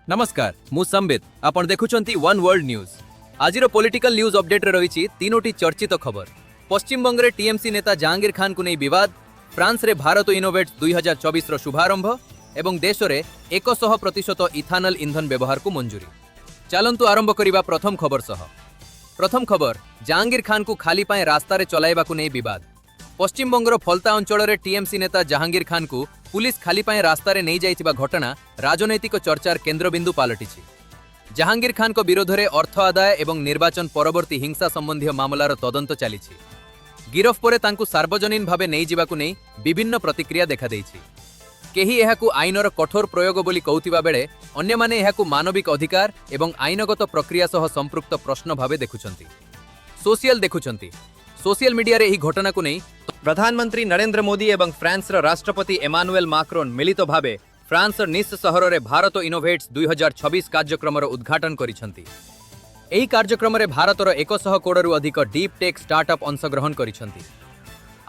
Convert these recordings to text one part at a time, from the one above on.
नमस्कार मु संबित आपण देखुचंती वन वर्ल्ड न्यूज। आजिरो पॉलिटिकल न्यूज अपडेट रे रहिछि तीनोटी चर्चित खबर। पश्चिम बंगरे टीएमसी नेता जहांगीर खान को नहीं विवाद, फ्रांस रे भारत इनोवेट्स 2024 रो शुभारंभ एवं देश रे 100% इथानल इंधन व्यवहार को मंजूरी। चलंतु आरंभ करिबा प्रथम खबर सह। प्रथम खबर, जहांगीर खान को खाली पाए रास्ता रे चलाइबा को नहीं विवाद। पश्चिम बंगर फलता अंचल रे टीएमसी नेता जहांगीर खान को पुलिस खाली पाए रास्ता रे नहीं जाइथिबा घटना राजनैतिक चर्चार केन्द्रबिंदु पालटिछि। जहांगीर खान को विरोध में अर्थ आदाय एवं निर्वाचन परवर्ती हिंसा संबंधी मामलार तदंत चलिछि। गिरफ परे तांकु सार्वजनीन भावे नहीं जिबाकु नहीं विभिन्न प्रतिक्रिया देखा देइछि। केही एहाकु आईनर कठोर प्रयोग बोली कहउथिबा बेले अन्य माने एहाकु मानविक अधिकार एवं आईनगत प्रक्रिया सह संपृक्त प्रश्न भावे देखुछंती। सोशल मीडिया रे एही घटना को नहीं प्रधानमंत्री नरेंद्र मोदी एवं फ्रांस राष्ट्रपति एमानुएल माक्रोन मिलित भावे फ्रांस निस सहर में भारत इनोवेट्स 2026 कार्यक्रम उद्घाटन करिसंती। एही कार्यक्रम रे भारतर 100 करोड़ अधिक डीप टेक स्टार्टअप अंशग्रहण करिसंती।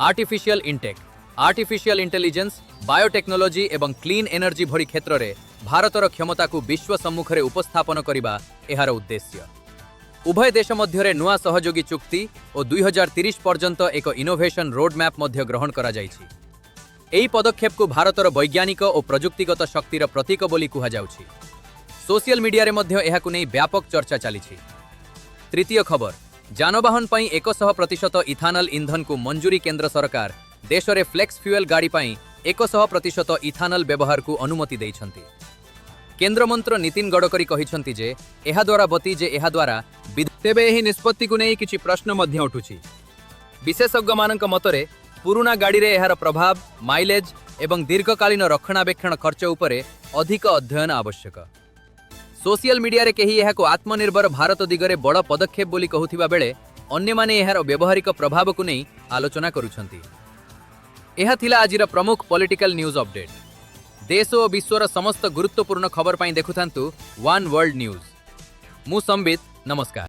Artificial intech, artificial intelligence, biotechnology एवं क्लीन एनर्जी भरी क्षेत्र में भारतर क्षमता को विश्व सम्मुख में उपस्थापन करने एहार उद्देश्य। उभय देश मध्य नुआ सहयोगी चुक्ति और 2030 पर्यंत एक इनोवेशन रोडमैप मध्य ग्रहण करा जाइछि। एही पदक्षेप को भारतर वैज्ञानिक और प्रजुक्तिगत शक्तिर प्रतीक बोली कुहा जाउछि। सोशल मीडिया रे मध्य एहाकु नै व्यापक चर्चा चलिछि। तृतीय खबर, जानवाहन पई 100% इथानल इंधन को मंजूरी। केंद्र सरकार देश में फ्लेक्स फ्यूएल गाड़ी पई 100% इथानल व्यवहार को अनुमति दैछंती। केंद्र मंत्री नितिन गडकरी कहिसंती जे एहा द्वारा बती जे एहा द्वारा तेबे एही निष्पत्ति को नहीं किछि प्रश्न मध्य उठुछि। विशेषज्ञ मानक मतरे पुराना गाड़ी रे एहार प्रभाव, माइलेज एवं दीर्घकालीन रक्षणाबेक्षण खर्च उपरे अधिक अध्ययन आवश्यक। सोशल मीडिया रे केही एहाको आत्मनिर्भर भारत दिगरे बड़ पदक्षेप बोली कहउथिबा बेले अन्य माने एहार व्यवहारिक प्रभाव को नहीं आलोचना करुछंती। एहा थिला आजिर प्रमुख पॉलिटिकल न्यूज अपडेट। देश और विश्वर समस्त गुरुत्वपूर्ण खबर पाई देखुथांतु वन वर्ल्ड न्यूज। मु संबित, नमस्कार।